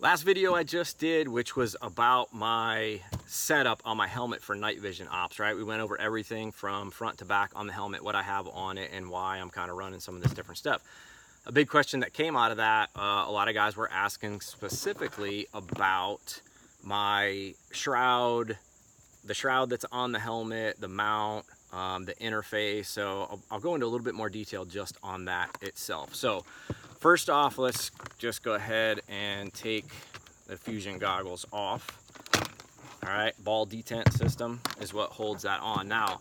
Last video I just did, which was about my setup on my helmet for night vision ops, right? We went over everything from front to back on the helmet, what I have on it, and why I'm kind of running some of this different stuff. A big question that came out of that, a lot of guys were asking specifically about my shroud, the shroud that's on the helmet, the mount, the interface. So I'll go into a little bit more detail just on that itself. So first off, let's just go ahead and take the fusion goggles off. All right, ball detent system is what holds that on. Now,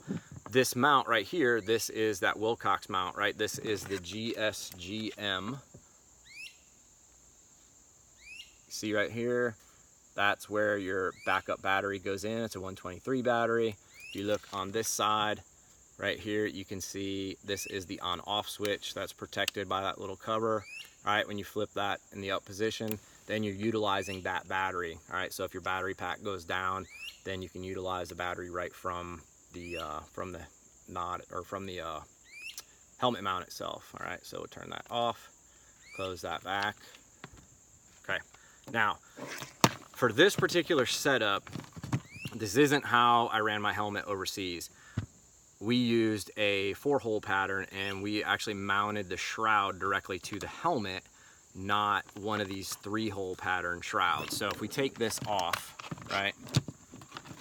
this mount right here, this is that Wilcox mount, right? This is the GSGM. See right here, that's where your backup battery goes in. It's a 123 battery. If you look on this side, right here, you can see this is the on-off switch that's protected by that little cover. All right, when you flip that in the up position, then you're utilizing that battery. All right, so if your battery pack goes down, then you can utilize the battery right from the nod, or from the helmet mount itself. All right, so we'll turn that off, close that back. Okay, now for this particular setup, this isn't how I ran my helmet overseas. We used a 4-hole pattern, and we actually mounted the shroud directly to the helmet, not one of these 3-hole pattern shrouds. So if we take this off, right,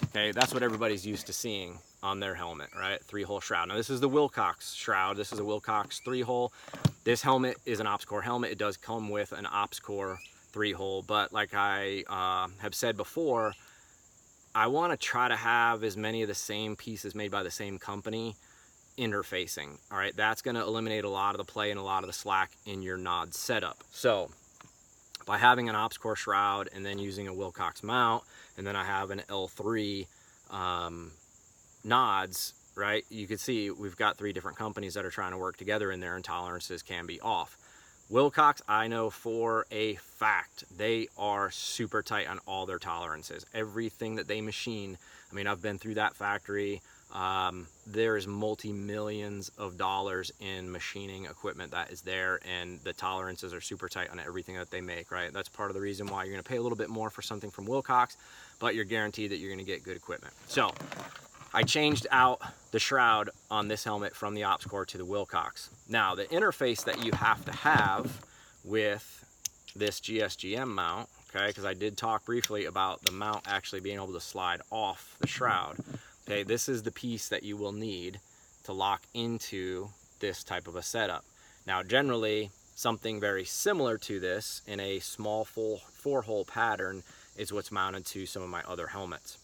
okay, that's what everybody's used to seeing on their helmet, right? 3-hole shroud. Now this is the Wilcox shroud. This is a Wilcox 3-hole. This helmet is an OpsCore helmet. It does come with an OpsCore 3-hole, but like I have said before, I want to try to have as many of the same pieces made by the same company interfacing. All right, that's going to eliminate a lot of the play and a lot of the slack in your nod setup. So by having an OpsCore shroud and then using a Wilcox mount, and then I have an L3 nods, right, you can see we've got 3 different companies that are trying to work together in there, and tolerances can be off. Wilcox, I know for a fact, they are super tight on all their tolerances. Everything that they machine, I mean, I've been through that factory. There's multi-millions of dollars in machining equipment that is there, and the tolerances are super tight on everything that they make, right? That's part of the reason why you're gonna pay a little bit more for something from Wilcox, but you're guaranteed that you're gonna get good equipment. So I changed out the shroud on this helmet from the OpsCore to the Wilcox. Now, the interface that you have to have with this GSGM mount, okay, because I did talk briefly about the mount actually being able to slide off the shroud. Okay, this is the piece that you will need to lock into this type of a setup. Now, generally, something very similar to this in a small full 4-hole pattern is what's mounted to some of my other helmets.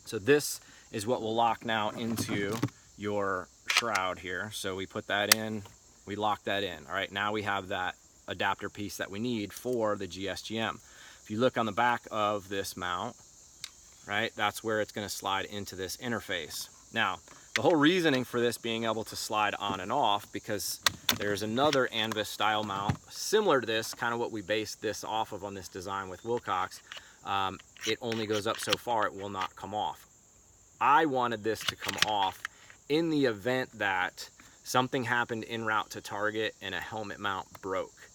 So this is what will lock now into your shroud here. So we put that in, we lock that in. All right, now we have that adapter piece that we need for the GSGM. If you look on the back of this mount, right, that's where it's going to slide into this interface. Now, the whole reasoning for this being able to slide on and off, because there's another Anvis style mount similar to this, kind of what we based this off of on this design with Wilcox. It only goes up so far, it will not come off. I wanted this to come off in the event that something happened en route to target and a helmet mount broke.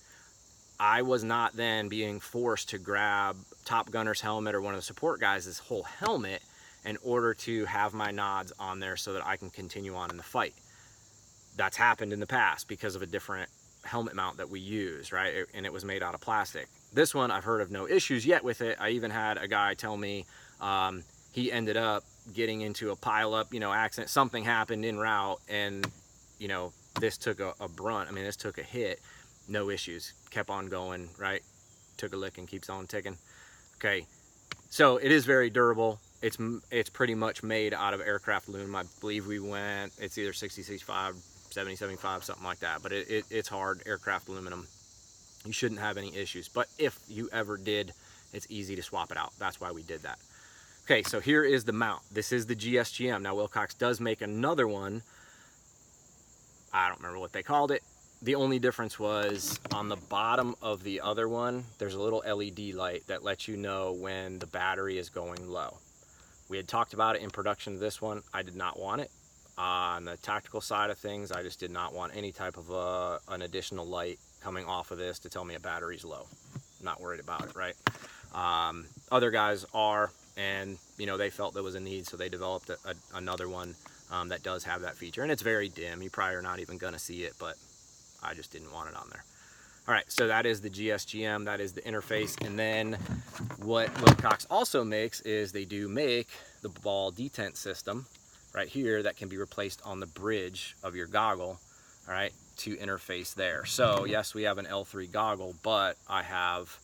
I was not then being forced to grab Top Gunner's helmet or one of the support guys' whole helmet in order to have my nods on there so that I can continue on in the fight. That's happened in the past because of a different helmet mount that we use, right? And it was made out of plastic. This one, I've heard of no issues yet with it. I even had a guy tell me he ended up getting into a pileup, accident. Something happened en route, and, this took a brunt. I mean, this took a hit. No issues. Kept on going, right? Took a lick and keeps on ticking. Okay, so it is very durable. It's pretty much made out of aircraft aluminum. I believe we went, it's either 60, 65, 70, 75, something like that. But it's hard aircraft aluminum. You shouldn't have any issues. But if you ever did, it's easy to swap it out. That's why we did that. Okay, so here is the mount. This is the GSGM. Now, Wilcox does make another one. I don't remember what they called it. The only difference was on the bottom of the other one, there's a little LED light that lets you know when the battery is going low. We had talked about it in production of this one. I did not want it. On the tactical side of things, I just did not want any type of an additional light coming off of this to tell me a battery's low. not worried about it, right? Other guys are, and you know, they felt there was a need, so they developed another one that does have that feature, and it's very dim. You probably are not even gonna see it, but I just didn't want it on there. All right, so that is the GSGM, that is the interface. And then what Wilcox also makes is they do make the ball detent system right here that can be replaced on the bridge of your goggle, all right, to interface there. So yes, we have an L3 goggle, but I have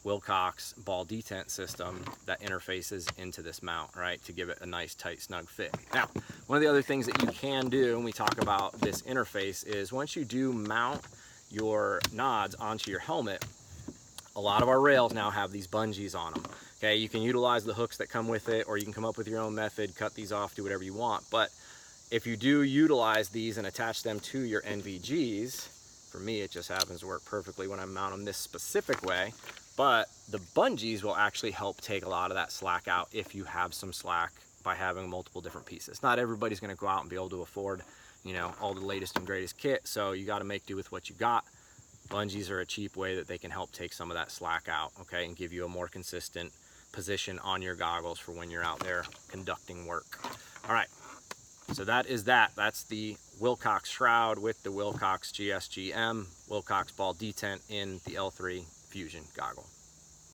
Wilcox ball detent system that interfaces into this mount, right, to give it a nice tight snug fit. Now, one of the other things that you can do when we talk about this interface is once you do mount your nods onto your helmet, a lot of our rails now have these bungees on them. Okay, you can utilize the hooks that come with it, or you can come up with your own method, cut these off, do whatever you want. But if you do utilize these and attach them to your NVGs, for me it just happens to work perfectly when I mount them this specific way, but the bungees will actually help take a lot of that slack out if you have some slack by having multiple different pieces. Not everybody's going to go out and be able to afford, you know, all the latest and greatest kit, so you got to make do with what you got. Bungees are a cheap way that they can help take some of that slack out, okay, and give you a more consistent position on your goggles for when you're out there conducting work. All right, so that is that. That's the Wilcox Shroud with the Wilcox GSGM Wilcox ball detent in the L3 Fusion goggle.